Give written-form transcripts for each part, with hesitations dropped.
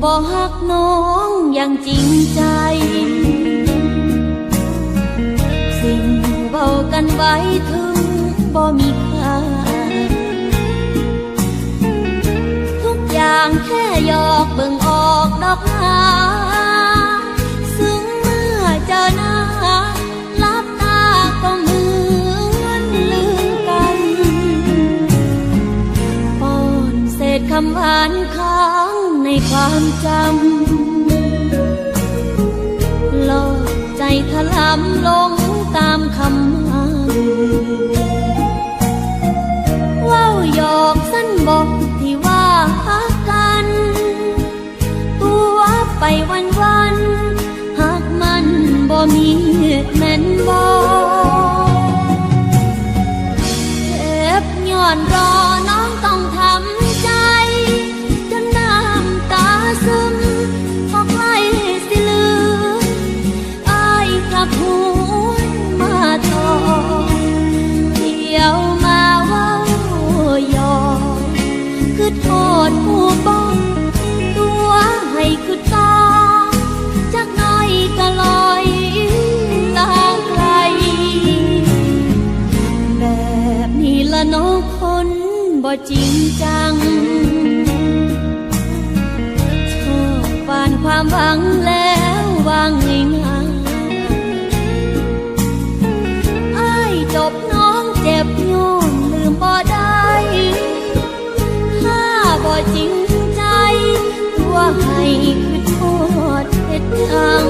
บ่ฮักน้องอย่างจริงใจสิ่งเบากันไว้ถึงบ่มีค่าทุกอย่างแค่หยอกเบิ่งออกดอกหนาซึ่งเมื่อเจอหน้าลับตาก็เหมือนลืมกันป้อนเศษคำหวานค้างในความจำหลอกใจถลำลงตามคำมันว่าวหยอกสั้นบอกที่ว่าฮักกันตัวไปวันหักมันบ่มีแม่นบ่เจ็บย้อนรอน้องต้องทำใจซึมพอใกล้สิลืมอ้ายกลับหวนมาต่อเที่ยวมาเว้าหยอกคือโทษผู้บ้องตัวให้คือต่อจักน้อยก็ลอยตาไกลแบบนี้ละน้องคนบ่จริงจังความหวังแล้ววางง่ายๆอ้ายจบน้องเจ็บย้อนลืมบ่ได้ถ้าบ่จริงใจตัวให้คือโทษเฮ็ดจัง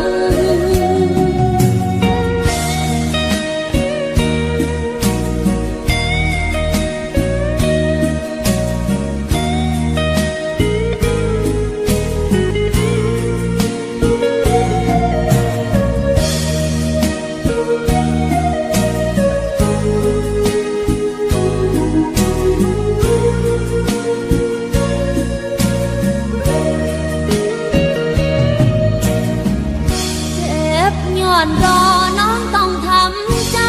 รอน้องต้องทำใจ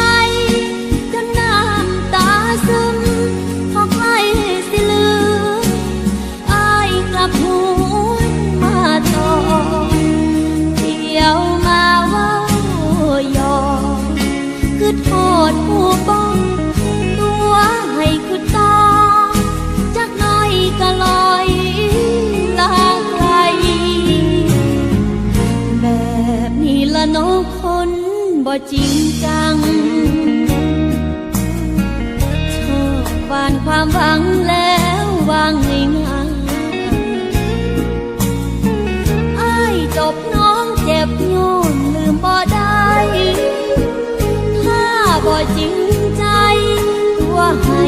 จนน้ำตาซึมพอใกล้สิลืมอ้ายกลับหวนมาต่อเที่ยวมาเว้าหยอกคือโทษผู้บ้องตัวให้คือต่อจักน้อยก็ลอยลาไกลแบบนี้ละน้องคนบ่จริงจังชอบวานความหวังแล้ววางง่ายๆอ้ายจบน้องเจ็บย้อนลืมบ่ได้ถ้าบ่จริงใจตัวให้